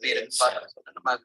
நம்ம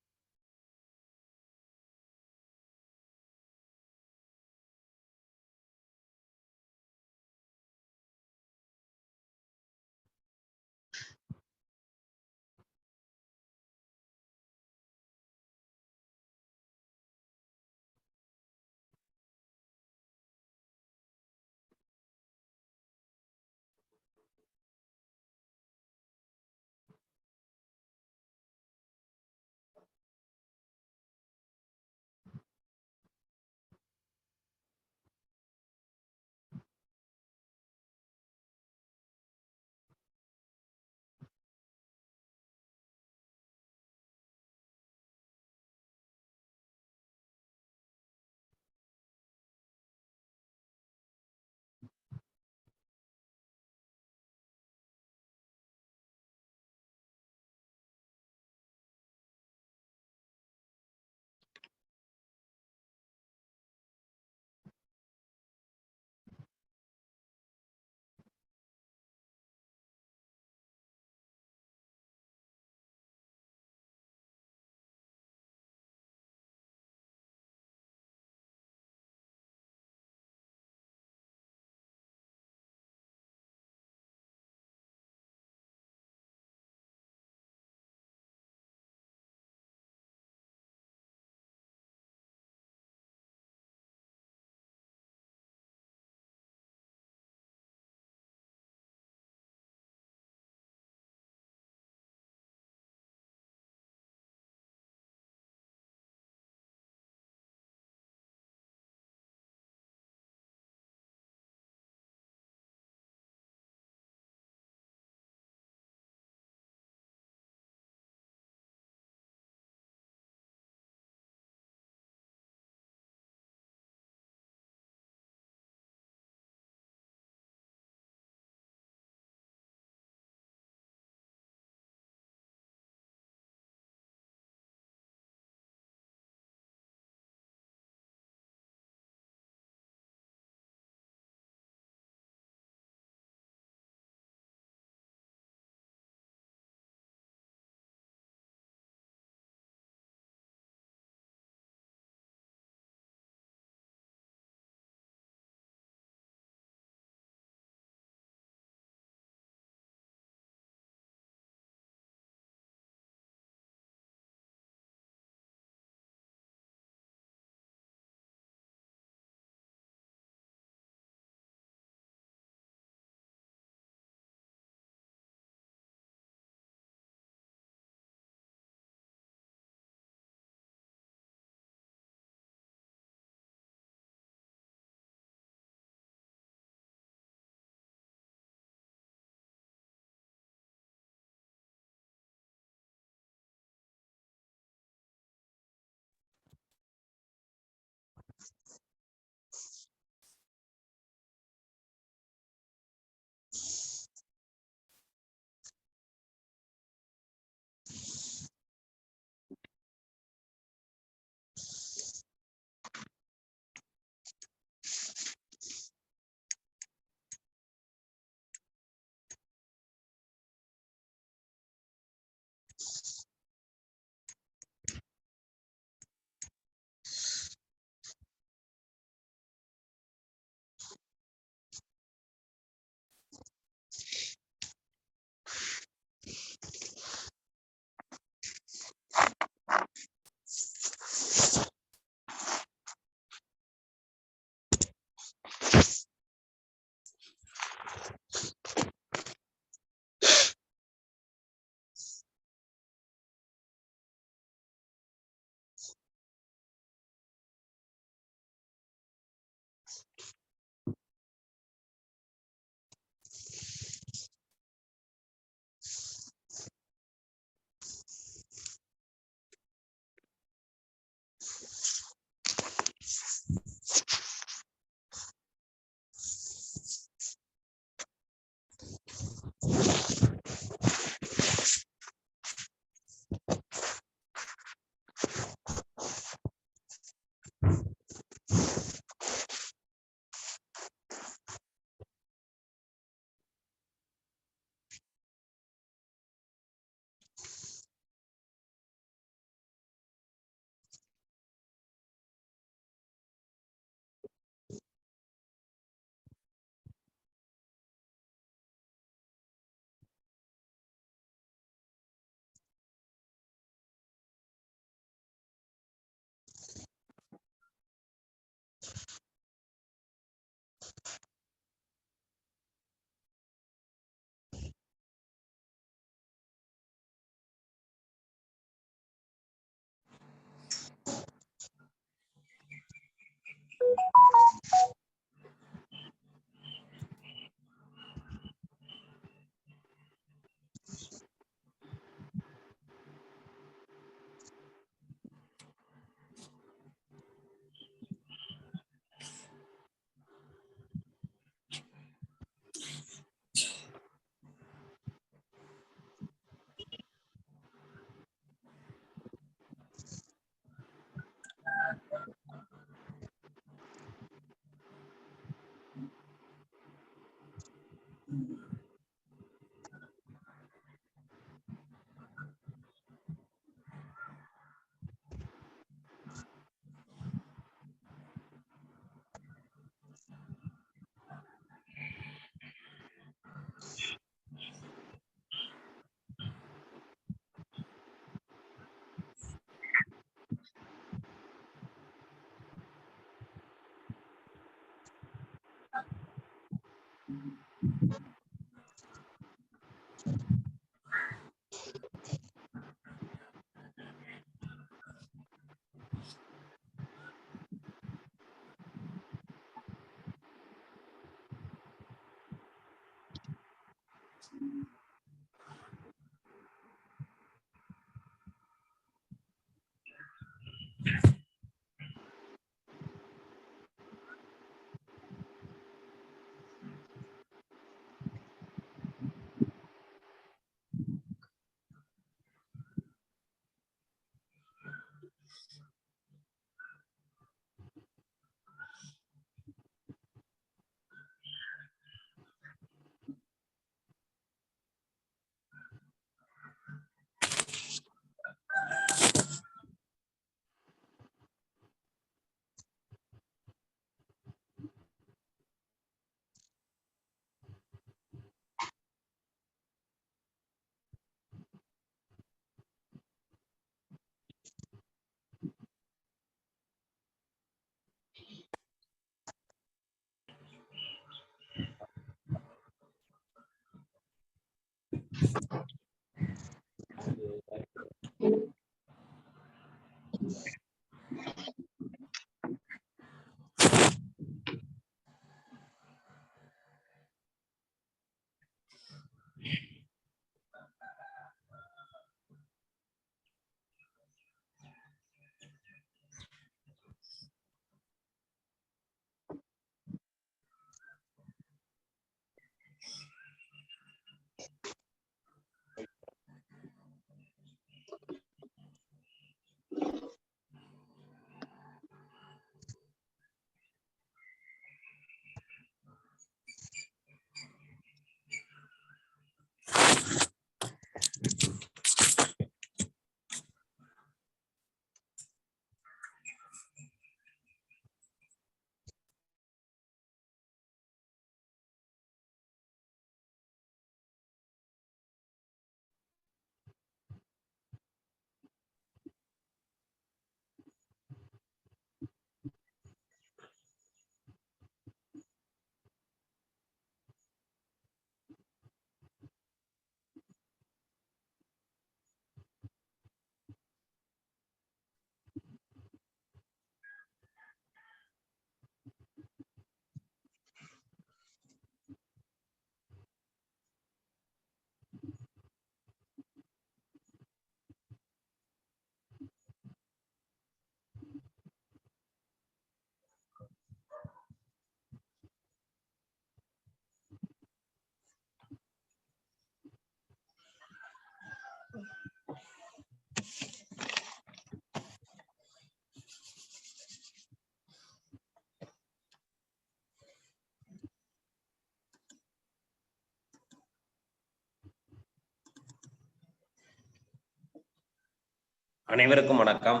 அனைவருக்கும் வணக்கம்.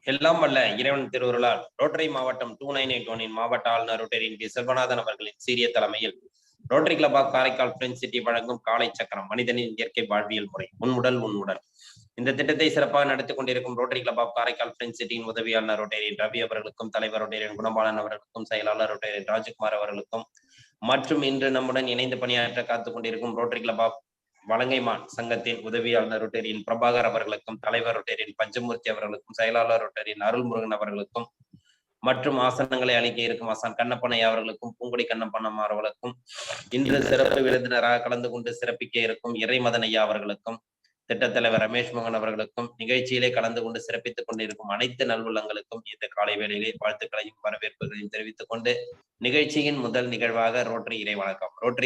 எல்லாம் வல்ல இறைவன் திருவருளால் ரோட்டரி மாவட்டம் 2981 மாவட்ட ஆளுநர் ரோட்டரியின் பி செல்வநாதன் அவர்களின் சீரிய தலைமையில் Rotary club of Karaikal friends City வழங்கும் காலை சக்கரம் மனிதனின் இயற்கை வாழ்வியல் முறை உன்னுடல் உன்னுடன் இந்த திட்டத்தை சிறப்பாக நடத்திக் கொண்டிருக்கும் rotary club of Karaikal friends சிட்டியின் உதவியாளர் ரோட்டரியின் ரவி அவர்களுக்கும், தலைவர் ரோட்டரியின் குணபாலன் அவர்களுக்கும், செயலாளர் ரோட்டரியின் ராஜ்குமார் அவர்களுக்கும் மற்றும் இன்று நம்முடன் இணைந்து பணியாற்ற காத்துக் கொண்டிருக்கும் ரோட்டரி கிளப் ஆஃப் வலங்கைமான் சங்கத்தின் உதவியாளர் ரோட்டரியின் பிரபாகர் அவர்களுக்கும், தலைவர் ரோட்டரியின் பஞ்சமூர்த்தி அவர்களுக்கும், செயலாளர் ரோட்டரியின் அருள்முருகன் அவர்களுக்கும் மற்றும் ஆசனங்களை அளிக்க இருக்கும் ஆசான் கண்ணப்பனையா அவர்களுக்கும், பூங்குடி கண்ணப்பண்ணம் அவர்களுக்கும், இன்று சிறப்பு விருந்தினராக கலந்து கொண்டு சிறப்பிக்க இருக்கும் இறைமதன் ஐயா அவர்களுக்கும், திட்டத்தலைவர் ரமேஷ் மோகன் அவர்களுக்கும், நிகழ்ச்சியிலே கலந்து கொண்டு சிறப்பித்துக் கொண்டிருக்கும் அனைத்து நல்வுள்ளங்களுக்கும் இந்த காலை வேளையிலே வாழ்த்துக்களையும் வரவேற்புகளையும் தெரிவித்துக் கொண்டு நிகழ்ச்சியின் முதல் நிகழ்வாக ரோட்டரி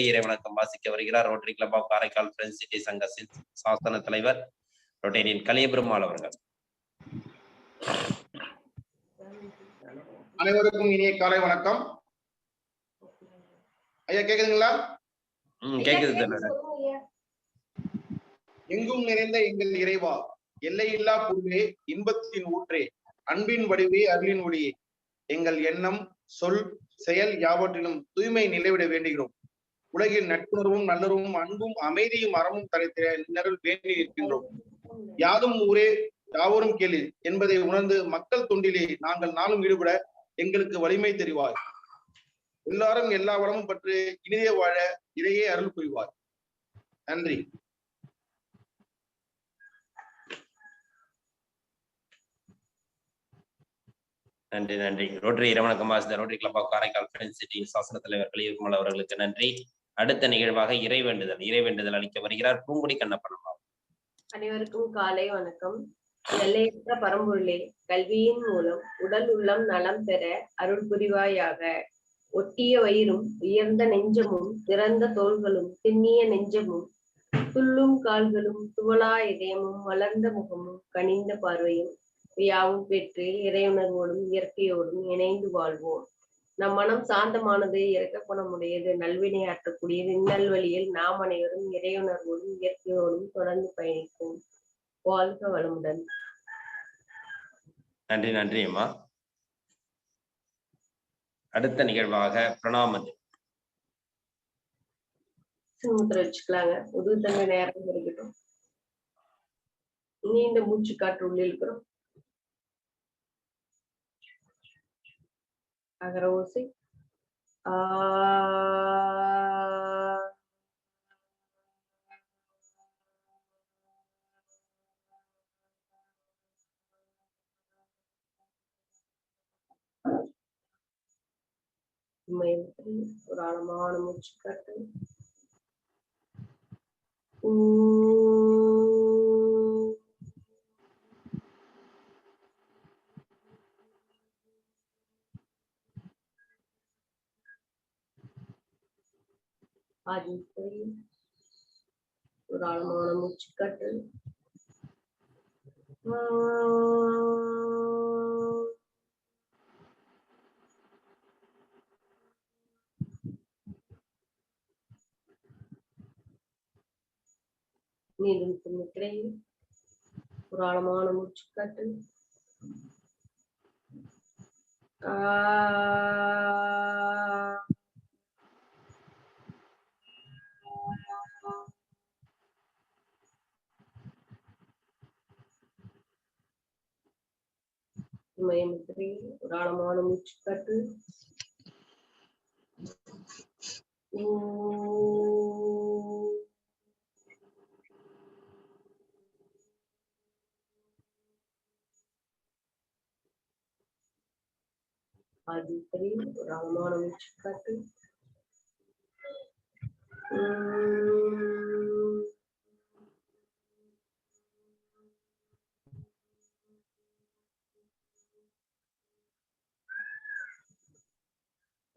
இறை வணக்கம் வாசிக்க வருகிறார் Rotary club of Karaikal friends City சங்கத்தின் சாசன தலைவர் ரோட்டரியின் கலியபெருமாள் அவர்கள். அனைவருக்கும் இனிய காலை வணக்கம். ஐயா கேக்குதுங்களா? கேக்குது. எங்கும் நிறைந்த எங்கள் இறைவா, எல்லையில்லா பொருளே, இன்பத்தின் ஊற்றே, அன்பின் வடிவே, அருளின் ஒளியே, எங்கள் எண்ணம், சொல், செயல் யாவற்றிலும் தூய்மை நிலைவிட வேண்டுகிறோம். உலகில் நட்புணர்வும் நல்லுறவும் அன்பும் அமைதியும் அறமும் தரைத்திட நின்னருள் வேண்டி இருக்கின்றோம். யாதும் ஊரே யாவரும் கேளு என்பதை உணர்ந்து மக்கள் தொண்டிலே நாங்கள் நாளும் ஈடுபட எங்களுக்கு வலிமை தெரிவார். எல்லாரும் எல்லா வளமும் பற்றி இனிதே வாழ இதையே அருள் புரிவார். நன்றி. நன்றி நன்றி. ரோட்டரி இரவணக்கம் rotary club of Karaikal friends city சாசன தலைவர் கலியுகுமல் அவர்களுக்கு நன்றி. அடுத்த நிகழ்வாக இறைவேண்டுதல் அளிக்க வருகிறார் பூங்குடி கண்ணப்பன். அனைவருக்கும் காலை வணக்கம். எல்லையற்ற பரம்பொருளே, கல்வியின் மூலம் உடல் உள்ளம் நலம் பெற அருள் புரிவாயாக. ஒட்டிய வயிறும் உயர்ந்த நெஞ்சமும் திறந்த தோள்களும் திண்ணிய நெஞ்சமும் துள்ளும் கால்களும் துவளா இதயமும் வளர்ந்த முகமும் கனிந்த பார்வையும் யாவும் பெற்று இறையுணர்வோடும் இயற்கையோடும் இணைந்து வாழ்வோம். நம் மனம் சாந்தமானது, இறக்க குணமுடையது, நல்வினையாற்றக்கூடியது. இந்நல்வழியில் நாம் அனைவரும் இறையுணர்வோடும் இயற்கையோடும் தொடர்ந்து பயணிப்போம். வாழ்க வளமுடன். நன்றி நன்றி அம்மா. அடுத்த நிகழ்வாக பிரணாமது சின்முத்திரை வச்சுக்கலாங்க. உதவு தன்மை நேரம் இருக்கட்டும். நீண்ட மூச்சு காற்று உள்ளே இருக்கிறோம். அகர ஓசை ஆ. ஒரு ஆழமான மூச்சு காற்று. ஒரு ஆழமான மூச்சு காற்று. மீண்டும் நிற்கிறேன். ஒரு ஆழமான மூச்சு காற்று. ஒரு ஆழமான மூச்சு காற்று. ஒரு ஆழமான மூச்சு காற்று.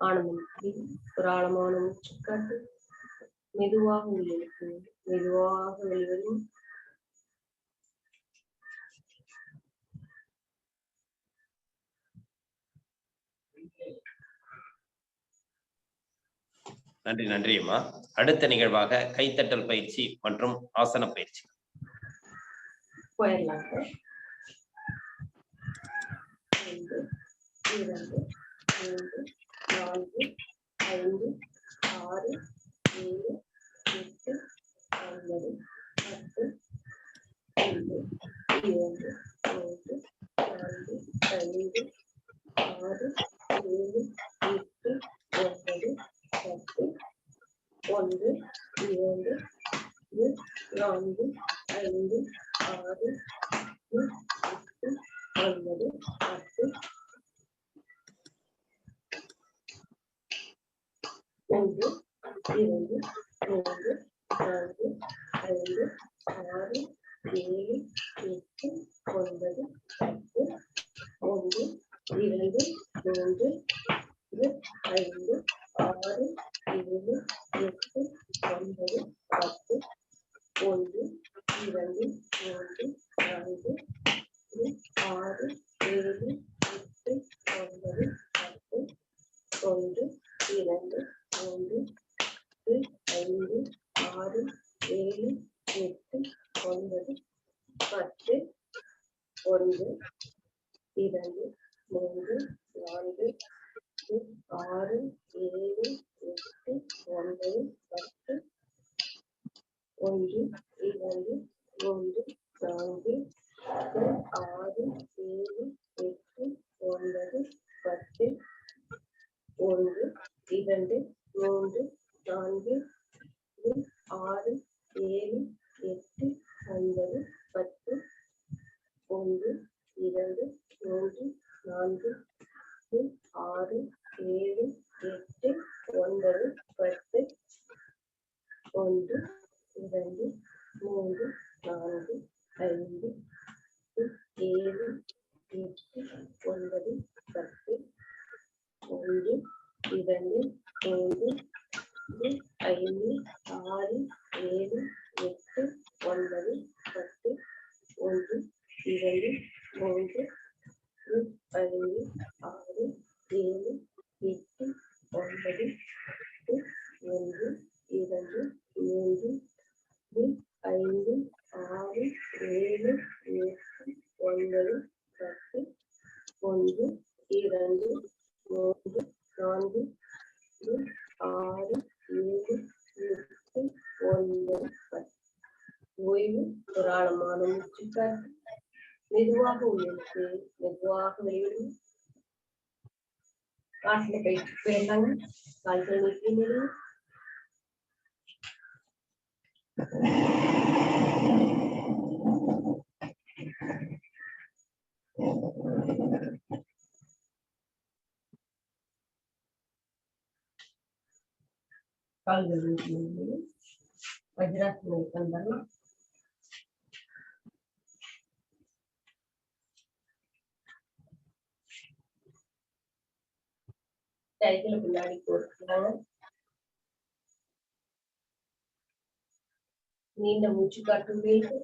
ஆனந்தம். ஒரு ஆழமான மூச்சு காற்று. மெதுவாக உள்ளிருக்கு, மெதுவாக வெளிவரும். நன்றி நன்றி அம்மா. அடுத்த நிகழ்வாக கைத்தட்டல் பயிற்சி மற்றும் ஆசன பயிற்சி. போயிடலாம். 1 2 3 4 5 6 7 8 9 10 11 12 13 14 15 6 7 8 9 10 1 2 4 5 6 7 8 9 10 1 2 3 4 5 6 7 8 9 10 1 2 3 5 6 7 8 9 10 1 2 3 4 6 7 8 9 10 1 2 3 9 10 11 12 13 14 15 16 17 18 19 20 21 22 23 24 25 26 27 28 29 30 31 32 33 34 5 6 7 8 9 10 11 12 13 14 15 16 17 18 19 20 21 22 23 24 25 26 27 8 9 10 11 12 13 14 15 16 17 18 19 ஓய்வு ஒரு ஆழமான மூச்சுக்காற்று மெதுவாக உள்ளிருக்கு மெதுவாக வெளியிடும் காற்றுல பயிற்சி போயிருந்தாங்க கால்கள் நீக்கி நிலையும் கால்கள் நீக்கி நிலையும் வஜ்ராசனம் உட்கார்ந்தாலும் கைகளை பின்னாடி போட்டுக்கிறாங்க நீண்ட மூச்சு காற்று மேலுக்கு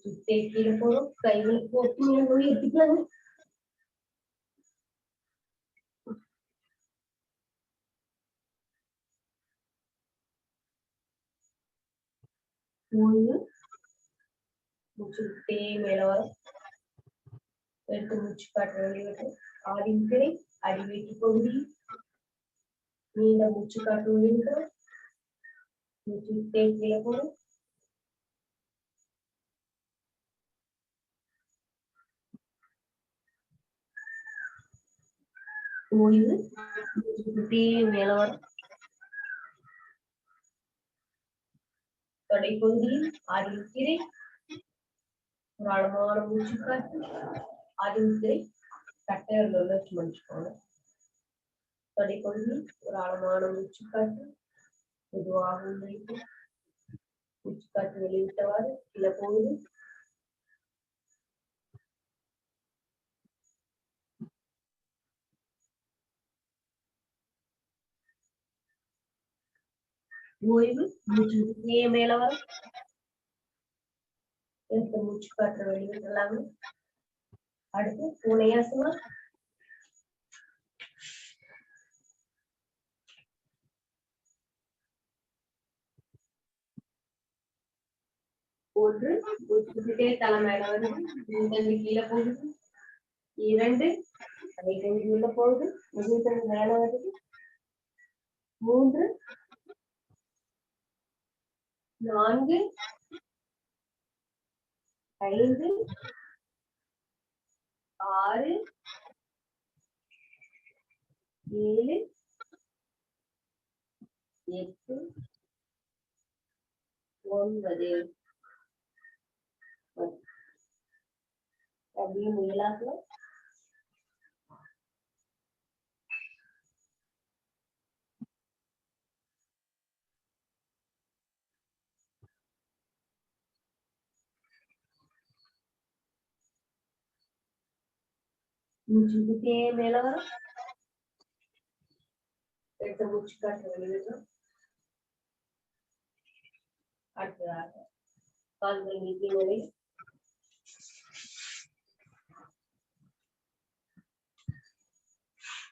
சுத்தே கீழே போறோம் கைகளுக்கு போட்டு உயர்த்திக்கலாங்க ஓய்வு மூச்சு விட்டே மேல வரும் எடுத்து மூச்சு காற்று வெளியிட்டு ஆடின் திரை அடிவயிற்று பகுதி நீண்ட மூச்சு காற்று வெளியிடுறோம் மூச்சு விட்டே கீழே போறோம் ஓய்வு மூச்சு விட்டே மேல வரும் தொடைப்பகுதியில் ஆடின் திரை ஒரு ஆழமான மூச்சு காற்று ஆடின் திரை கட்டையர்கள் வச்சு மன்னிச்சுக்கோங்க தொடைப்பகுதியில் ஒரு ஆழமான மூச்சு காற்று மெதுவாக உள்ளிட்டு மூச்சு காற்று வெளியிட்டவாறு கீழே போகுது ஓய்வு மூச்சு விட்டே மேல வரும் எடுத்த மூச்சு காற்று வெளியிடலாங்க அடுத்து பூனையாசனம் ஒன்று மூச்சுக்கிட்டே தலை மேல வருது முதுகு கீழே போகுது 2 தலைகள் உள்ள போகுது முதுகு மேல வருது 3 4 5 6 7 8 9 அப்படியே மேலாக்கலாம் மூச்சுக்கிட்டே மேல வரும் எடுத்த மூச்சு காற்று வெளியிடும் அடுத்ததாக கால்கள் நீட்டி நிலை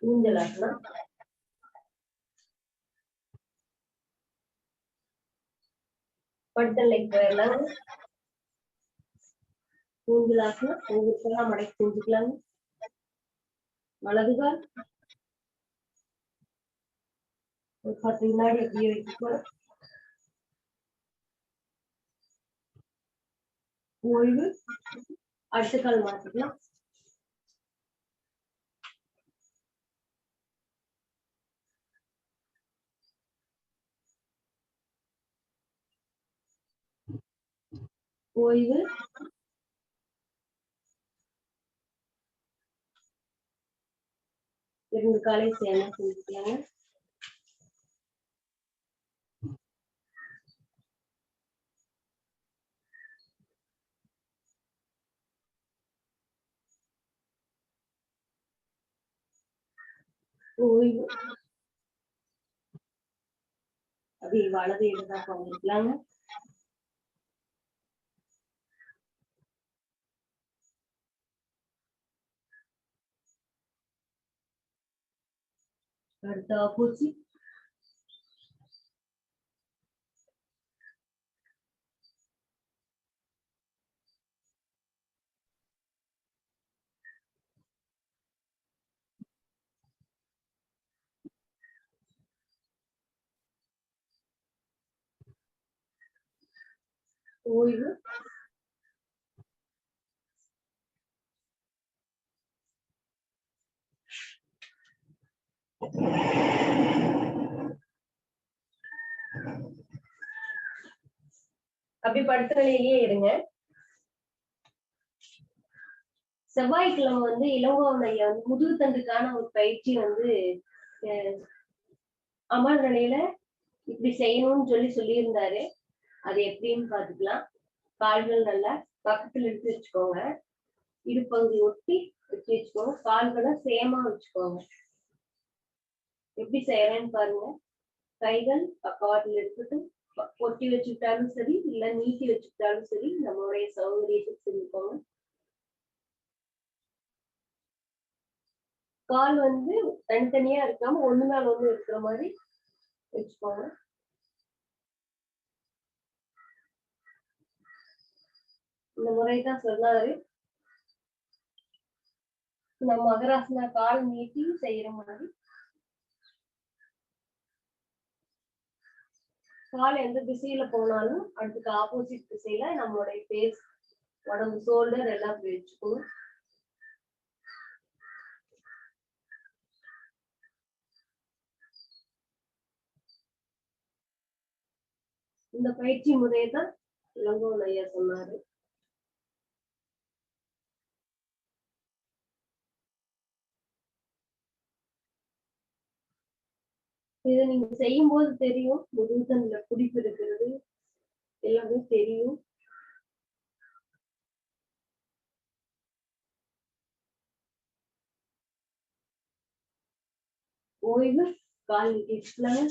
ஊஞ்சலாசனம் படுத்தலை போயிடலாம் ஊஞ்சலாசனம் ஊஞ்சலாம் மடக்கி செஞ்சுக்கலாங்க வலதுகால் ஒரு 10 வினாடி அப்படியே வைக்க ஓய்வு. அடுத்த கால் மாத்திக்கலாம். ஓய்வு. இரண்டு காலை சேர்ந்து செஞ்சுக்கலாங்க. ஓய்வு. அப்படியே வலது இடதா பண்ணிக்கலாங்க. அடுத்த ஆப்போசிட். ஓய்வு. அப்படி படுத்த நிலையிலேயே இருங்க. செவ்வாய்க்கிழமை வந்து இளங்கோவன் ஐயா வந்து முதுகுத்தண்டுக்கான ஒரு பயிற்சி வந்து அமர் நிலையில இப்படி செய்யணும்னு சொல்லியிருந்தாரு. அது எப்படின்னு பாத்துக்கலாம். கால்கள் நல்லா பக்கத்துல எடுத்து வச்சுக்கோங்க. இடுப்பகுதி ஒட்டி வச்சு வச்சுக்கோங்க. கால்களை சேமா வச்சுக்கோங்க. எப்படி செய்யறேன்னு பாருங்க. கைகள் பக்கவாட்டில் இருக்கட்டும். ஒட்டி வச்சுக்கிட்டாலும் சரி, இல்ல நீட்டி வச்சுக்கிட்டாலும் சரி, நம்மளுடைய சௌகரியத்துக்கு செஞ்சுக்கோங்க. கால் வந்து தனித்தனியா இருக்காம ஒண்ணு மேல ஒண்ணு இருக்கிற மாதிரி வச்சுக்கோங்க. இந்த முறைதான் சொன்னாரு. நம்ம மகராசனா கால் நீட்டி செய்யற மாதிரி. கால் எந்த திசையில போனாலும் அடுத்துக்கு ஆப்போசிட் திசையில நம்மளுடைய ஃபேஸ், உடம்பு, ஷோல்டர் எல்லாம் வச்சுக்கணும். இந்த பயிற்சி முறையை தான் இளங்கோவன் ஐயா சொன்னாரு. இதை நீங்க செய்யும் போது தெரியும், முதுகுத்தண்டுல பிடிப்பு இருக்கிறது எல்லாமே தெரியும். ஓய்வு. கால் நீட்டிக்கலாம்.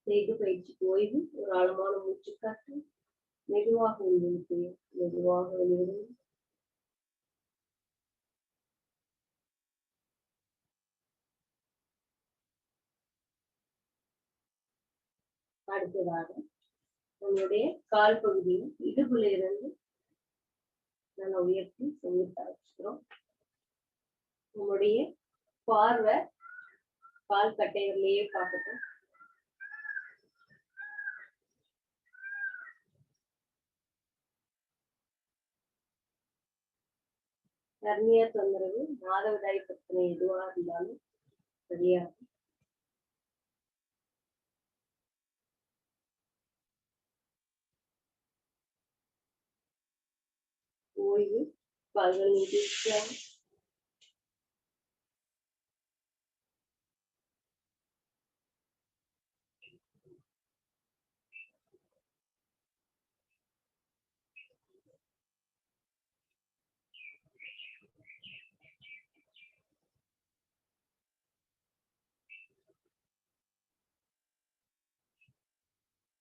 செய்து பயிற்சிக்கு ஓய்வு. ஒரு ஆழமான மூச்சு காற்று. மெதுவாக உள்ளிழுத்து மெதுவாக வெளியிடும். அடுத்ததாக நம்மளுடைய கால் பகுதியில் இடுப்புல இருந்து நல்லா உயர்த்தி செங்குத்தா வச்சுக்கிறோம். நம்முடைய பார்வை கால் கட்டைகள்லயே பார்க்கட்டும். கர்மியா தொந்தரவு, மாதவிடாய் பிரச்சனை எதுவா இருந்தாலும் சரியாகும். ஓய்வு. கால்கள் நீட்டிக்கலாம்.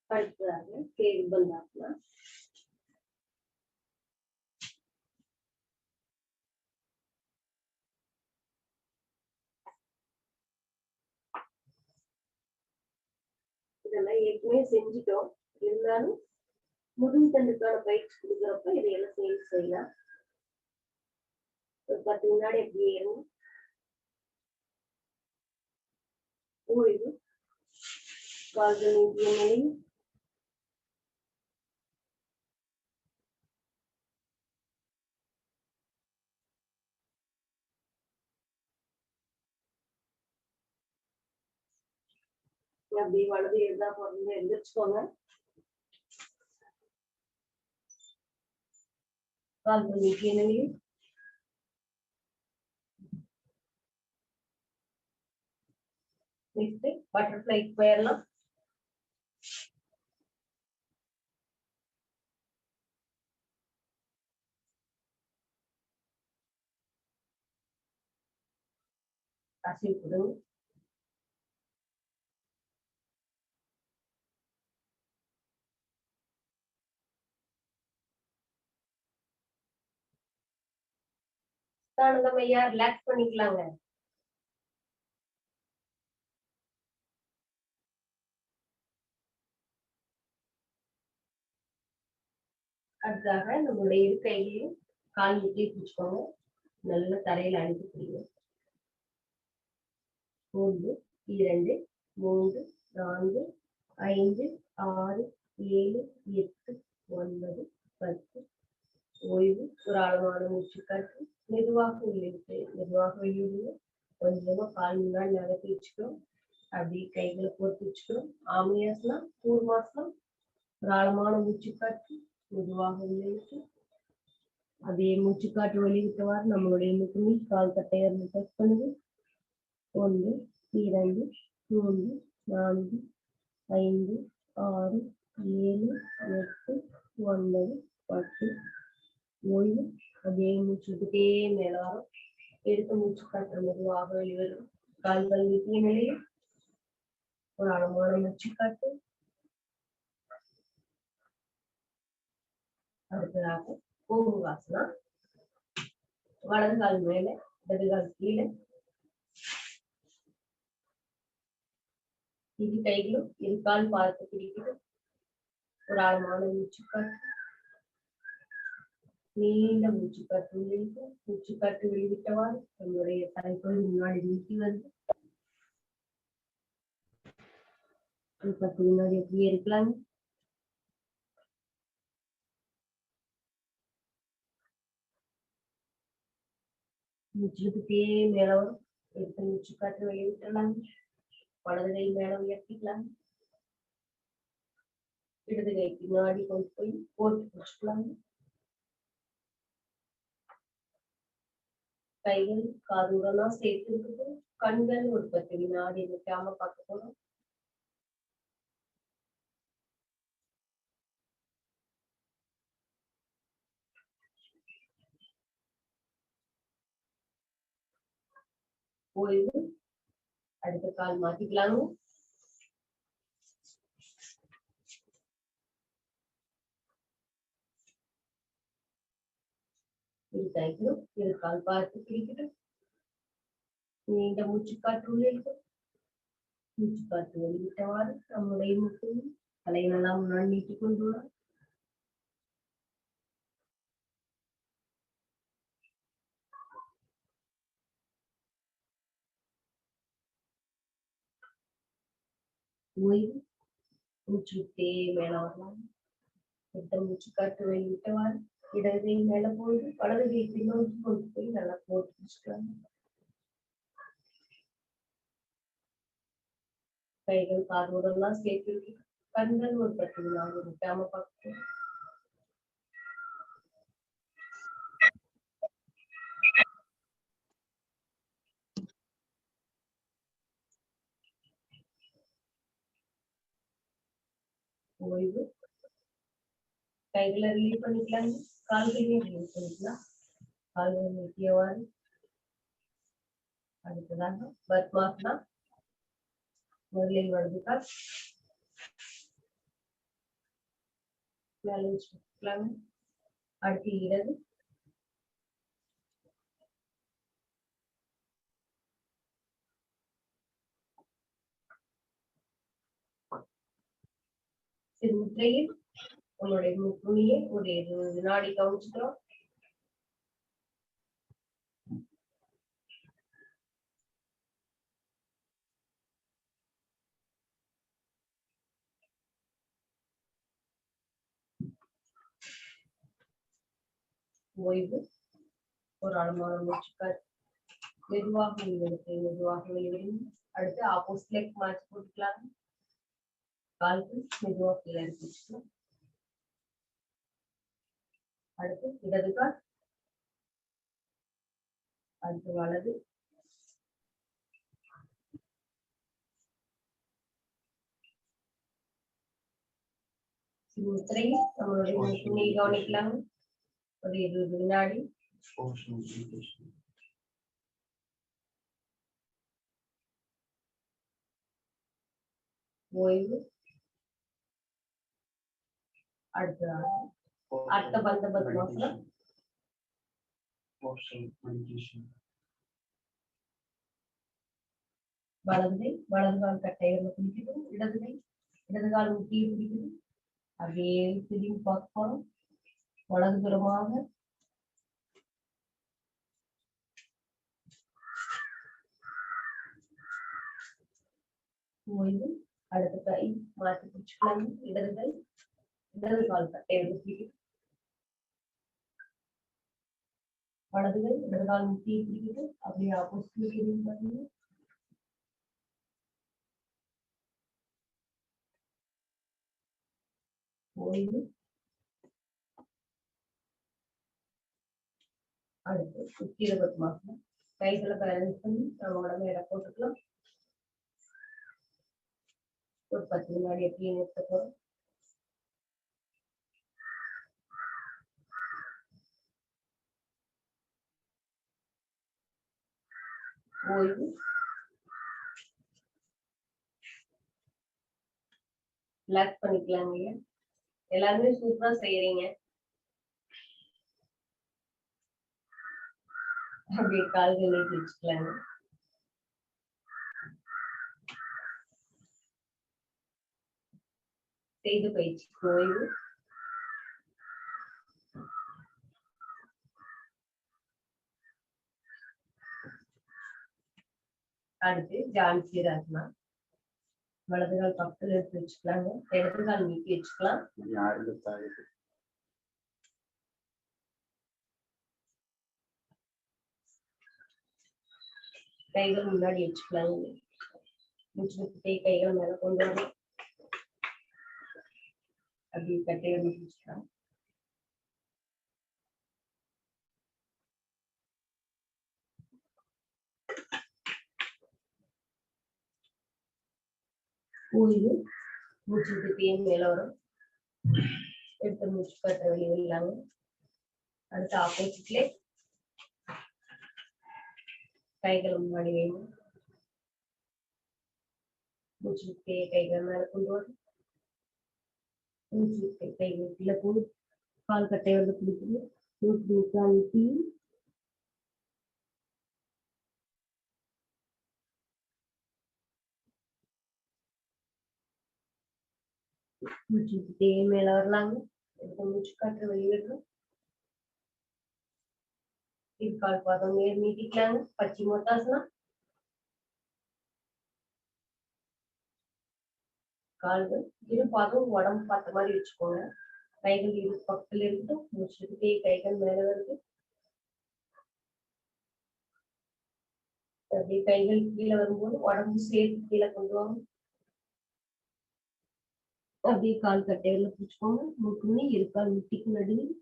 அடுத்ததாக கேள்வி பந்தாக்கலாம். இதெல்லாம் ஏற்கனவே செஞ்சுட்டோம். இருந்தாலும் முதுகுத்தண்டுக்கான பயிற்சி கொடுக்குறப்ப இதையெல்லாம் செய்யலாம். ஒரு 10 வினாடி அப்படியே இருங்க. ஓய்வு. கால்கள் நீட்டிய நிலை. அப்படியே வலது இடதா பொருள் எந்திரிச்சுக்கோங்க. கால்கள் நீட்டிய நிலையில். நெக்ஸ்ட் பட்டர்ஃப்ளை போயிடலாம். அசைவு கொடுங்க. நம்ம ஐயா ரிலாக்ஸ் பண்ணிக்கலாங்க. அடுத்தாக நம்மளுடைய இரு கையிலையும் கால் முட்டி பிடிச்சுக்கோங்க. நல்ல தரையில அனுப்பி பிடிங்க. 1 2 3 4 5 6 7 8 9 10. ஓய்வு. ஒரு ஆழமான மூச்சு காற்று. மெதுவாக உள்ளிட்டு மெதுவாக வெளியிடுங்க. கொஞ்சமா கால் முன்னாடி நகர்த்தி வச்சுக்கிறோம். அப்படியே கைகளை போட்டு வச்சுக்கிறோம். ஆமையாசனம், கூர்மாசனம். ஒரு ஆழமான மூச்சு காற்று. மெதுவாக உள்ளிட்டு அதே மூச்சு காற்று வெளியிட்டவாறு நம்மளுடைய முதுமை கால் கட்டையை டச் பண்ணுது. 1 2 3 4 5 6 7 8 9 10. ஓய்வு. அதே மூச்சு விட்டுட்டே மேல வரும். எடுத்த மூச்சு காற்று மெதுவாக வெளிவரும். கால்கள் நீட்டிய நிலையில் ஒரு ஆழமான மூச்சு காற்று. அடுத்ததாக கோமுகாசனா. வலது கால் மேல இடது கால் கீழே. இரு கைகளும் இரு கால் பார்த்து பிடிக்குது. ஒரு ஆழமான மூச்சு காற்று. நீண்ட மூச்சு காற்று உள்ளிட்டு மூச்சு காற்று வெளிவிட்டவாறு நம்முடைய தலைப்பொழி முன்னாடி நீட்டி வந்து 10 வினாடி அப்படியே இருக்கலாம். மூச்சுக்கிட்டே மேல வரும். எடுத்த மூச்சு காற்று வெளிவிட்டலாம். வலது கை மேல உயர்த்திக்கலாம். இடது கை பின்னாடி கொண்டு போய் போட்டு பிடிச்சுக்கலாம். கைகள் காதுடன் சேர்த்து இருக்குது. கண்கள் ஒரு 10 வினாடி நிற்காம பார்க்க போறோம். ஓய்வு. அடுத்த கால் மாத்திக்கலாங்க. இரு கைகளும் இரு கால் பார்த்து பிடிக்கட்டும். நீண்ட மூச்சு காற்று உள்ளிருக்கும். மூச்சு காற்று வெளியிட்டவாறு நம்முடைய முட்டும் தலையினெல்லாம் முன்னாடி நீட்டிக் கொண்டுள்ளார். ஓய்வு. மூச்சு விட்டே மேல வரலாம். எடுத்த மூச்சு காற்று வெளியிட்டவாறு இடது கை மேல போயிட்டு வலது கை பின்னோக்கி கொண்டு போய் நல்லா போட்டு பிடிச்சுக்கலாம். கைகள் காதோடெல்லாம் சேர்த்து கண்கள் ஒரு 10 வினாடி நிற்காம பார்க்கணும். ஓய்வு. கைகளை ரிலீவ் பண்ணிக்கலாம். கால்களையும் ரிலீவ் பண்ணிக்கலாம். கால்கள் நீட்டியவாறு. அடுத்ததாக பத்மாசனா. முதலில் வலது கால் மேல வச்சுக்கலாம். அடுத்து இடது. முத்திரையில் உங்களுடைய துணியை ஒரு 20 வினாடி கவனிச்சுக்கிறோம். ஓய்வு. ஒரு ஆழமான மூச்சுக்காற்று. மெதுவாக வெளிவெடுத்து மெதுவாக வெளிவெடும். அடுத்து ஆப்போசிட் லெக் மாற்றி போட்டுக்கலாம். கால்கள் மெதுவாக கீழே இறக்கி வச்சுக்கலாம். அடுத்து இடது கால், அடுத்து வலது, முத்திரையில் நம்மளுடைய துணியை கவனிக்கலாம். ஒரு 20 வினாடி. ஓய்வு. அடுத்த அர்த்த பந்த பத்மாசனம். வலது கால் கட்டையில பிடிக்கணும். இடது கால் முட்டியை பிடிக்கணும். அப்படியே திரும்பி பார்க்க போறோம். வலதுபுறமாக ஓய்வு. அடுத்த கை மாற்றி பிடிச்சுக்கலாம். இடது கால் கட்டையில பிடிக்கணும். வலதுகள் இடது கால் முட்டியை பிடிக்கணும். அப்படியே ஆப்போசிட்ல திரும்பி பாருங்க. ஓய்வு. அடுத்து உத்திர பத்மாசனம். கைகளை பேலன்ஸ் பண்ணி நம்ம உடம்பு எடை போட்டுக்கலாம். ஒரு 10 வினாடி அப்படியே நிறுத்த போறோம். ஓய்வு. ரிலாக்ஸ் பண்ணிக்கலாங்க. எல்லாருமே சூப்பரா செய்யறீங்க. அப்படியே கால்கள் நீட்டி வச்சுக்கலாங்க. செய்து பயிற்சி. ஓய்வு. அடுத்து ஜான்சிராசனா. வலது கால் பக்கத்துல எடுத்து வச்சுக்கலாங்க. இடது கால் நீட்டி வச்சுக்கலாம். கைகள் முன்னாடி வச்சுக்கலாங்க. மூச்சு கைகள் மேல கொண்டு வரணும். அப்படி கட்டையை வச்சுக்கலாம். ஓய்வு. மூச்சு விட்டு மேல வரும். எடுத்து மூச்சு காற்ற வெளியே விடலாங்க. அடுத்து ஆப்போசிட்ல கைகள் முன்னாடி வைங்க. மூச்சு விட்டு கைகள் மேல கொண்டு வரும். மூச்சு விட்டு கைகள் கீழே போடு. கால் கட்டை வந்து பிடிக்குது. மூச்சு கால் ஊட்டி மூச்சு விட்டுட்டே மேல வரலாங்க. எடுத்து மூச்சு காற்று வெளியிடணும். இது கால் பாதம் நேர் நீட்டிக்கலாங்க. பச்சிமோத்தாசனம். கால்கள் இரு பாதம் உடம்பு பார்த்த மாதிரி வச்சுக்கோங்க. கைகள் இரு பக்கத்துல இருக்கு. மூச்சு விட்டுட்டே கைகள் மேல வருது. அப்படியே கைகள் கீழே வரும்போது உடம்பு சேர்த்து கீழே கொண்டு வாங்க. அப்படியே கால் கட்டையில பிடிச்சுக்கோங்க. மூக்குன்னு இரு கால் முட்டிக்கு நடுவில்.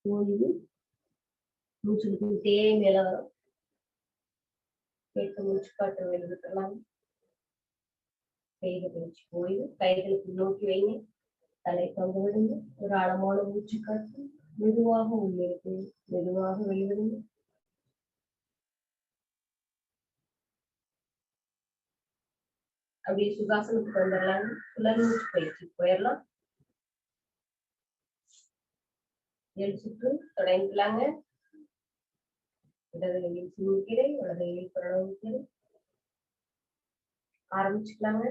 ஓய்வு. மூச்சு விட்டுட்டே மேல வரும். கேட்டு மூச்சு காற்று வெளிவிட்டுலாம். கைகள் பிடிச்சு ஓய்வு. கைகளுக்கு நோக்கி வைங்க. தலை தொங்க விடுங்க. ஒரு ஆழமான மூச்சு காற்று மெதுவாக உள்ளிருக்கு. மெதுவாக வெளிவிடுங்க. அப்படியே சுகாசனத்துக்கு வந்துடலாங்க. உலர் மூச்சு பயிற்சி போயிடலாம். 7 சுற்று தொடங்கிக்கலாங்க. இடது கையில் சிறுகீரை, வலது கையில் பிரணவக்கீரை. ஆரம்பிச்சுக்கலாங்க.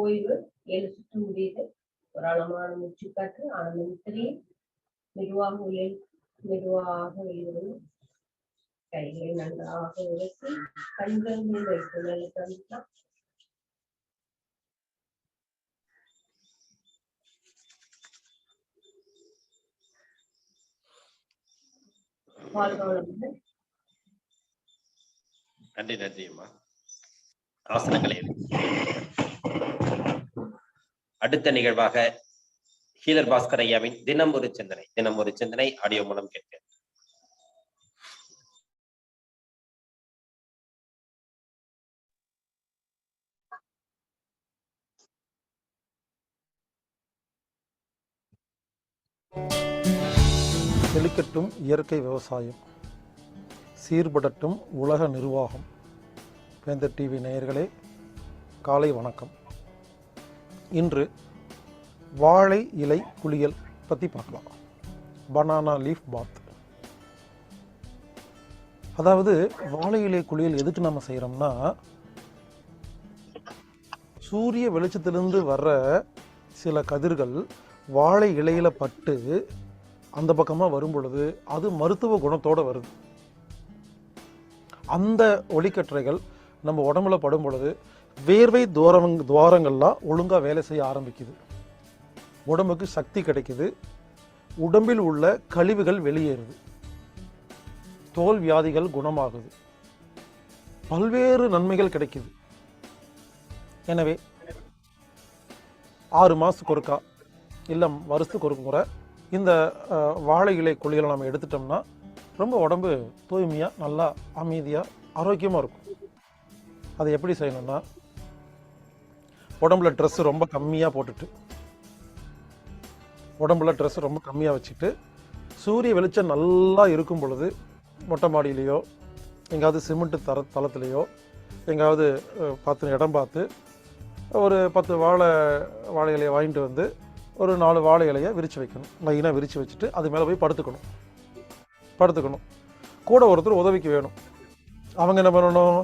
ஓய்வு 7 சுற்று முடியுது. ஒரு ஆழமான மூச்சுக்காற்று, ஆனந்த முத்திரையை மெதுவாக வெளியிடணும். கைகளை நன்றாக உயர்த்தி கண்கள் மேல் வைத்து நிலைக்கலாம். நன்றி நன்றி அம்மா. ஆசனங்களை அடுத்த நிகழ்வாக ஹீலர் பாஸ்கர் ஐயாவின் தினம் ஒரு சிந்தனை ஆடியோ மூலம் கேட்க. செழிக்கட்டும் இயற்கை விவசாயம், சீர்படட்டும் உலக நிர்வாகம். வேந்தர் டிவி நேயர்களே, காலை வணக்கம். இன்று வாழை இலை குளியல் பற்றி பார்க்கலாம். பனானா லீஃப் பாத். அதாவது வாழை இலை குளியல் எதுக்கு நம்ம செய்கிறோம்னா, சூரிய வெளிச்சத்திலிருந்து வர்ற சில கதிர்கள் வாழை இலையில பட்டு அந்த பக்கமாக வரும் பொழுது அது மருத்துவ குணத்தோடு வருது. அந்த ஒளிக்கற்றைகள் நம்ம உடம்புல படும் பொழுது வேர்வை துவாரங்கள்லாம் ஒழுங்காக வேலை செய்ய ஆரம்பிக்குது. உடம்புக்கு சக்தி கிடைக்குது. உடம்பில் உள்ள கழிவுகள் வெளியேறுது. தோல் வியாதிகள் குணமாகுது. பல்வேறு நன்மைகள் கிடைக்குது. எனவே 6 மாதத்துக்கு ஒருக்கா இல்லை வருஷத்துக்கு ஒரு முறை இந்த வாழை இலை குளியலை நம்ம எடுத்துட்டோம்னா ரொம்ப உடம்பு தூய்மையாக நல்லா அமைதியாக ஆரோக்கியமாக இருக்கும். அதை எப்படி செய்யணும்னா, உடம்புல ட்ரெஸ்ஸு ரொம்ப கம்மியாக போட்டுட்டு, உடம்புல ட்ரெஸ்ஸு ரொம்ப கம்மியாக வச்சுட்டு, சூரிய வெளிச்சம் நல்லா இருக்கும் பொழுது மொட்டை மாடியிலையோ எங்காவது சிமெண்ட்டு தளத்துலையோ எங்காவது பார்த்து இடம் பார்த்து ஒரு 10 வாழை இலையை வாங்கிட்டு வந்து ஒரு 4 வாழை இலையை விரித்து வைக்கணும். லைனாக விரித்து வச்சுட்டு அது மேலே போய் படுத்துக்கணும். கூட ஒருத்தர் உதவிக்கு வேணும். அவங்க என்ன பண்ணணும்,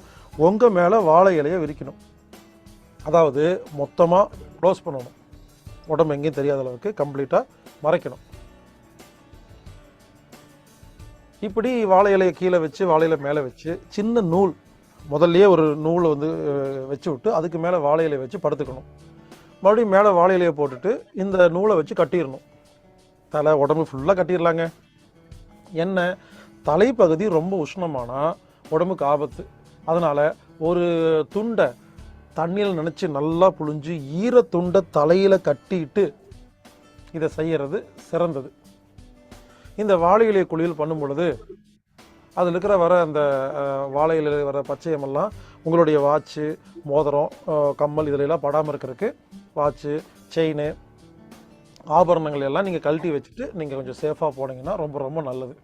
உங்கள் மேலே வாழை இலையை விரிக்கணும். அதாவது மொத்தமாக க்ளோஸ் பண்ணணும். உடம்பு எங்கேயும் தெரியாத அளவுக்கு கம்ப்ளீட்டாக மறைக்கணும். இப்படி வாழை இலையை கீழே வச்சு வாழை இலை மேலே வச்சு சின்ன நூல் முதல்லயே ஒரு நூலை வந்து வச்சு விட்டு அதுக்கு மேலே வாழை இலையை வச்சு படுத்துக்கணும். மறுபடியும் மேலே வாழை இலையை போட்டுட்டு இந்த நூலை வச்சு கட்டிடணும். தலை உடம்பு ஃபுல்லாக கட்டிடலாங்க. என்ன, தலைப்பகுதி ரொம்ப உஷ்ணமானால் உடம்புக்கு ஆபத்து. அதனால் ஒரு துண்டை தண்ணியில் நினச்சி நல்லா புழிஞ்சு ஈரத்துண்டை தலையில் கட்டிட்டு இதை செய்கிறது சிறந்தது. இந்த வாழை இலை குளியல் பண்ணும் பொழுது அதில் இருக்கிற வர அந்த வாழை இலையில் வர பச்சையமெல்லாம் உங்களுடைய வாட்சு, மோதிரம், கம்மல் இதிலெல்லாம் படாமல் இருக்கிறதுக்கு வாட்சு, செயின், ஆபரணங்கள் எல்லாம் நீங்கள் கழட்டி வச்சுட்டு நீங்கள் கொஞ்சம் சேஃபாக போனீங்கன்னா ரொம்ப ரொம்ப நல்லது.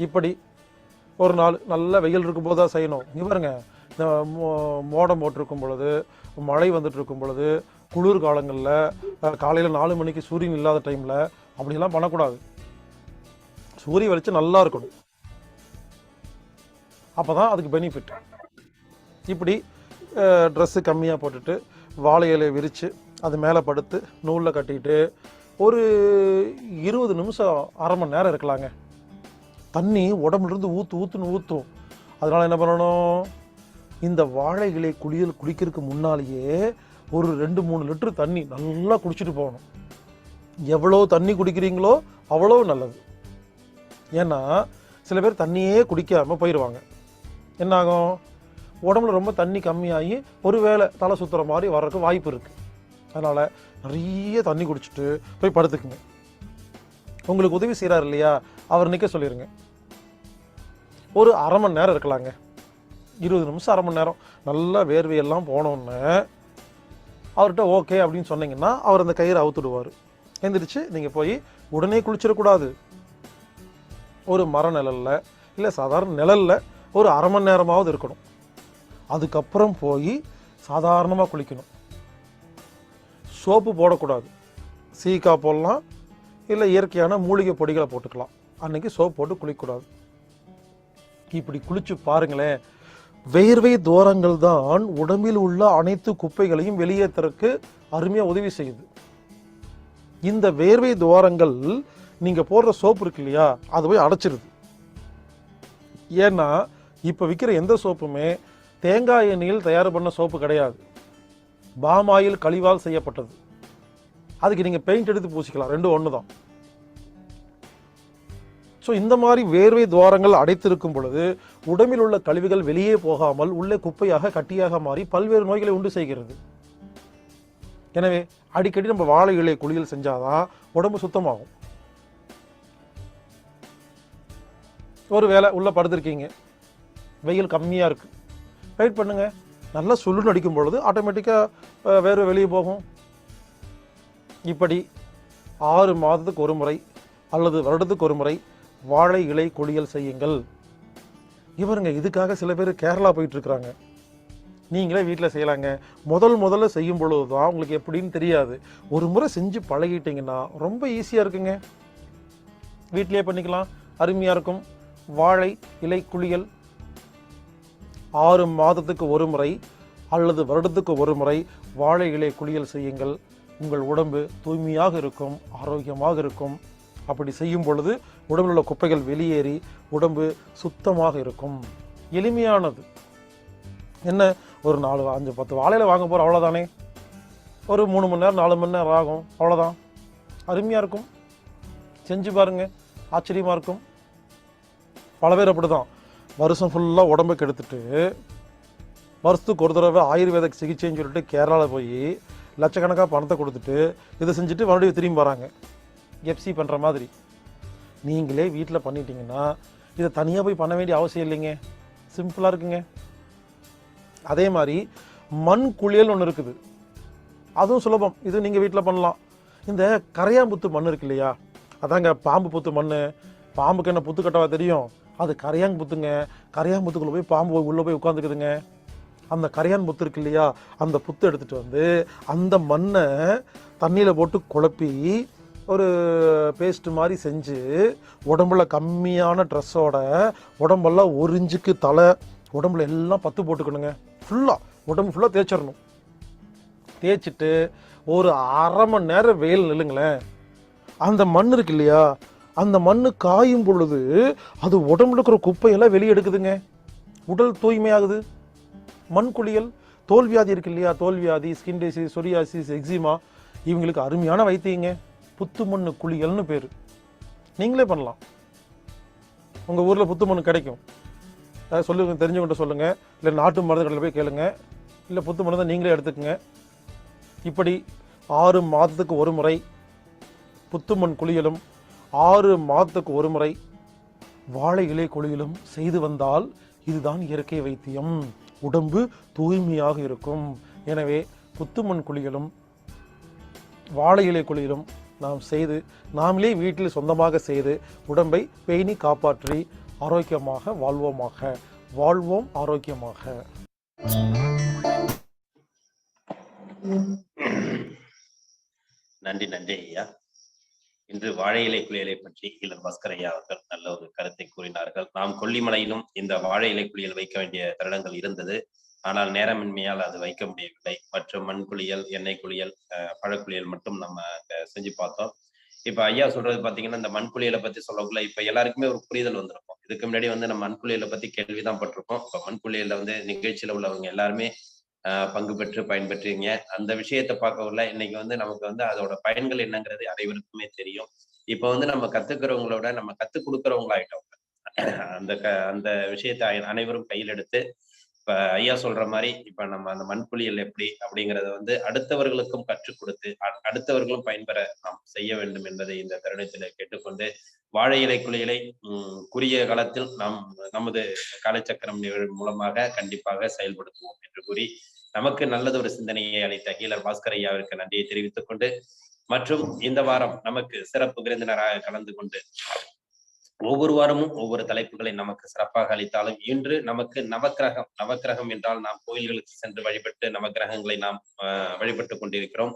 இப்படி ஒரு நாள் நல்ல வெயில் இருக்கும்போது தான் செய்யணும். இங்கே பாருங்க, இந்த மோடம் போட்டிருக்கும் பொழுது, மழை வந்துட்டு இருக்கும் பொழுது, குளிர் காலங்களில் காலையில் 4 மணிக்கு சூரியன் இல்லாத டைமில் அப்படிலாம் பண்ணக்கூடாது. சூரிய வெளிச்சம் நல்லா இருக்கணும், அப்போ தான் அதுக்கு பெனிஃபிட். இப்படி ட்ரெஸ்ஸு கம்மியாக போட்டுட்டு வாழை இலையை விரித்து அது மேலே படுத்து நூலில் கட்டிட்டு ஒரு 20 நிமிஷம், அரை மணி நேரம் இருக்கலாங்க. தண்ணி உடம்புலேருந்து ஊற்றுன்னு ஊற்றும். அதனால் என்ன பண்ணணும், இந்த வாழை இலை குளிக்கிறதுக்கு முன்னாலேயே ஒரு 2-3 லிட்டர் தண்ணி நல்லா குடிச்சிட்டு போகணும். எவ்வளோ தண்ணி குடிக்கிறீங்களோ அவ்வளோ நல்லது. ஏன்னா சில பேர் தண்ணியே குடிக்காமல் போயிடுவாங்க. என்னாகும், உடம்புல ரொம்ப தண்ணி கம்மியாகி ஒருவேளை தலை சுற்றுற மாதிரி வர்றதுக்கு வாய்ப்பு இருக்குது. அதனால் நிறைய தண்ணி குடிச்சிட்டு போய் படுத்துக்குங்க. உங்களுக்கு உதவி செய்கிறார் இல்லையா, அவர் நிற்க சொல்லிடுங்க. ஒரு அரை மணி நேரம் இருக்கலாங்க. 20 நிமிஷம், அரை மணி நேரம் நல்லா வேர்வையெல்லாம் போனோன்னு அவர்கிட்ட ஓகே அப்படின்னு சொன்னீங்கன்னா அவர் அந்த கயிறை அவுத்துடுவார். எந்திரிச்சு நீங்கள் போய் உடனே குளிச்சிடக்கூடாது. ஒரு மர நிழலில் இல்லை சாதாரண நிழலில் ஒரு அரை மணி நேரமாவது இருக்கணும். அதுக்கப்புறம் போய் சாதாரணமாக குளிக்கணும். சோப்பு போடக்கூடாது. சீக்கா போடலாம், இல்லை இயற்கையான மூலிகை பொடிகளை போட்டுக்கலாம். அன்னைக்கு சோப்பு போட்டு குளிக்கக்கூடாது. இப்படி குளிச்சு பாருங்களேன். வேர்வை துவாரங்கள் தான் உடம்பில் உள்ள அனைத்து குப்பைகளையும் வெளியேற்றறதுக்கு அருமையாக உதவி செய்யுது. இந்த வேர்வை துவாரங்கள் நீங்கள் போடுற சோப்பு இருக்கு இல்லையா, அது போய் அடைச்சிருது. ஏன்னா இப்போ விற்கிற எந்த சோப்புமே தேங்காய் எண்ணெயில் தயார் பண்ண சோப்பு கிடையாது, பாம் ஆயில் கழிவால் செய்யப்பட்டது. அதுக்கு நீங்கள் பெயிண்ட் எடுத்து பூசிக்கலாம், ரெண்டும் ஒன்று தான். ஸோ இந்த மாதிரி வேர்வை துவாரங்கள் அடைத்திருக்கும் பொழுது உடம்பில் உள்ள கழிவுகள் வெளியே போகாமல் உள்ளே குப்பையாக கட்டியாக மாறி பல்வேறு நோய்களை உண்டு செய்கிறது. எனவே அடிக்கடி நம்ம வாழை இலை குளியல் செஞ்சாதான் உடம்பு சுத்தமாகும். ஒரு வேளை உள்ள படுத்திருக்கீங்க, வெயில் கம்மியாக இருக்குது, வெயிட் பண்ணுங்க. நல்லா சுள்ளுன்னு அடிக்கும் பொழுது ஆட்டோமேட்டிக்காக வேர்வை வெளியே போகும். இப்படி 6 மாதத்துக்கு ஒரு முறை அல்லது வருடத்துக்கு ஒரு முறை வாழை இலை குளியல் செய்யுங்கள். இவருங்க இதுக்காக சில பேர் கேரளா போயிட்டு இருக்கிறாங்க. நீங்களே வீட்டில் செய்யலாங்க. முதல்ல செய்யும் பொழுது தான் உங்களுக்கு எப்படின்னு தெரியாது. ஒரு முறை செஞ்சு பழகிட்டீங்கன்னா ரொம்ப ஈஸியாக இருக்குங்க. வீட்டிலேயே பண்ணிக்கலாம், அருமையாக இருக்கும். வாழை இலை குளியல் 6 மாதத்துக்கு ஒரு முறை அல்லது வருடத்துக்கு ஒரு முறை வாழை இலை குளியல் செய்யுங்கள். உங்கள் உடம்பு தூய்மையாக இருக்கும், ஆரோக்கியமாக இருக்கும். அப்படி செய்யும் பொழுது உடம்பில் உள்ள குப்பைகள் வெளியேறி உடம்பு சுத்தமாக இருக்கும். எளிமையானது. என்ன, ஒரு 4, 5, 10 வாழையில வாங்க போகிறோம், அவ்வளோதானே. ஒரு 3 மணி நேரம் 4 மணி நேரம் ஆகும், அவ்வளோதான். அருமையாக இருக்கும். செஞ்சு பாருங்க, ஆச்சரியமாக இருக்கும். பல பேர் அப்படி தான் வருஷம் ஃபுல்லாக உடம்பை கெடுத்துட்டு வருஷத்துக்கு ஒரு தடவை ஆயுர்வேத சிகிச்சைன்னு சொல்லிட்டு கேரளாவில் போய் லட்சக்கணக்காக பணத்தை கொடுத்துட்டு இதை செஞ்சுட்டு மறுபடியும் திரும்பி வராங்க, எஃப்சி பண்ணுற மாதிரி. நீங்களே வீட்டில் பண்ணிட்டீங்கன்னா இதை தனியாக போய் பண்ண வேண்டிய அவசியம் இல்லைங்க, சிம்பிளாக இருக்குங்க. அதே மாதிரி மண் குளியல் ஒன்று இருக்குது, அதுவும் சுலபம். இது நீங்கள் வீட்டில் பண்ணலாம். இந்த கரையாம்புத்து மண் இருக்கு இல்லையா, அதாங்க பாம்பு புத்து மண். பாம்புக்கு என்ன புத்து கட்டவா தெரியும், அது கரையான் புத்துங்க. கரையான் புத்துக்குள்ளே போய் பாம்பு உள்ளே போய் உட்காந்துக்குதுங்க. அந்த கரையான் புத்து இருக்கு இல்லையா, அந்த புத்து எடுத்துகிட்டு வந்து அந்த மண்ணை தண்ணியில் போட்டு குழப்பி ஒரு பேஸ்ட் மாதிரி செஞ்சு உடம்புல கம்மியான ட்ரெஸ்ஸோட உடம்பெல்லாம் 1 இன்ச்சுக்கு தலை உடம்புல எல்லாம் பத்து போட்டுக்கணுங்க. உடம்பு ஃபுல்லாக தேய்ச்சிடணும். தேய்ச்சிட்டு ஒரு அரை மணி நேரம் வெயில் நில்லுங்களேன். அந்த மண் இருக்கு இல்லையா, அந்த மண்ணு காயும் பொழுது அது உடம்புல இருக்கிற குப்பையெல்லாம் வெளியே எடுக்குதுங்க. உடல் தூய்மையாகுது. மண் குளியல். தோல்வியாதி இருக்கு இல்லையா, தோல்வியாதி, ஸ்கின் டிசீஸ், சொரியாசிஸ், எக்ஸிமா, இவங்களுக்கு அருமையான வைத்தியங்க புத்து மண்ணு குளியல்னு பேர். நீங்களே பண்ணலாம். உங்கள் ஊரில் புத்து மண் கிடைக்கும். சொல்லுங்க, தெரிஞ்சவங்கிட்ட சொல்லுங்க, இல்லை நாட்டு மருந்து கடையில் போய் கேளுங்க, இல்லை புத்து மருந்து நீங்களே எடுத்துக்கங்க. இப்படி 6 மாதத்துக்கு ஒரு முறை புத்துமண் குளியலும் 6 மாதத்துக்கு ஒரு முறை வாழை இலை குளியலும் செய்து வந்தால் இதுதான் இயற்கை வைத்தியம். உடம்பு தூய்மையாக இருக்கும். எனவே புத்துமண் குளியலும் வாழை இலை குளியலும் நாம் செய்து, நாமளே வீட்டில் சொந்தமாக செய்து உடம்பை பேணி காப்பாற்றி ஆரோக்கியமாக வாழ்வோமாக. வாழ்வோம் ஆரோக்கியமாக. நன்றி நன்றி ஐயா. இன்று வாழை இலை குளியலை பற்றி ஈழர் பாஸ்கர் ஐயா அவர்கள் நல்ல ஒரு கருத்தை கூறினார்கள். நாம் கொல்லிமலையிலும் இந்த வாழை இலை குளியல் வைக்க வேண்டிய தருணங்கள் இருந்தது. ஆனால் நேரமின்மையால் அது வைக்க முடியவில்லை. மற்றும் மண் குளியல், எண்ணெய் குளியல், பழக்குளியல் மட்டும் நம்ம செஞ்சு பார்த்தோம். இப்ப ஐயா சொல்றது பாத்தீங்கன்னா, இந்த மண் குளியலை பத்தி சொல்லக்குள்ள இப்ப எல்லாருக்குமே ஒரு புரிதல் வந்திருக்கும். இதுக்கு முன்னாடி நம்ம மண் குளியலை பத்தி கேள்விதான் பட்டிருக்கோம். இப்ப மண் குளியல்ல நிகழ்ச்சியில உள்ளவங்க எல்லாருமே பங்கு பெற்று பயன்பெற்றீங்க. அந்த விஷயத்தை பார்க்கல இன்னைக்கு நமக்கு அதோட பயன்கள் என்னங்கிறது அனைவருக்குமே தெரியும். இப்ப நம்ம கத்துக்கிறவங்களோட நம்ம கத்துக் கொடுக்கறவங்களாயிட்டோம். அந்த விஷயத்தை அனைவரும் கையில் எடுத்து இப்ப ஐயா சொல்ற மாதிரி இப்ப நம்ம அந்த மண்புலியல் எப்படி அப்படிங்கறத அடுத்தவர்களுக்கும் கற்றுக் கொடுத்து அடுத்தவர்களும் பயன்பெற நாம் செய்ய வேண்டும் என்பதை இந்த தருணத்தில் கேட்டுக்கொண்டு, வாழை இலை குளியலை குறுகிய காலத்தில் நாம் நமது காலச்சக்கரம் நிகழ்வு மூலமாக கண்டிப்பாக செயல்படுத்துவோம் என்று கூறி, நமக்கு நல்லது ஒரு சிந்தனையை அளித்த ஈழர் பாஸ்கர் ஐயாவிற்கு நன்றியை தெரிவித்துக் கொண்டு, மற்றும் இந்த வாரம் நமக்கு சிறப்பு விருந்தினராக கலந்து கொண்டு ஒவ்வொரு வாரமும் ஒவ்வொரு தலைப்புகளை நமக்கு சிறப்பாக அளித்தாலும், இன்று நமக்கு நவக்கிரகம் என்றால் நாம் கோயில்களுக்கு சென்று வழிபட்டு நவக்கிரகங்களை நாம் வழிபட்டு கொண்டிருக்கிறோம்.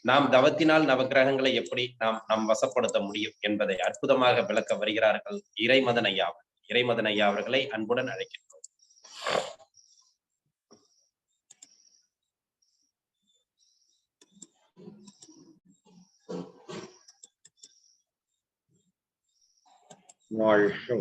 நாம் தவத்தினால் நவக்கிரகங்களை எப்படி நாம் வசப்படுத்த முடியும் என்பதை அற்புதமாக விளக்க வருகிறார்கள் இறைமதன் ஐயா அவர்களை அன்புடன் அழைக்கின்றோம். வாழ்க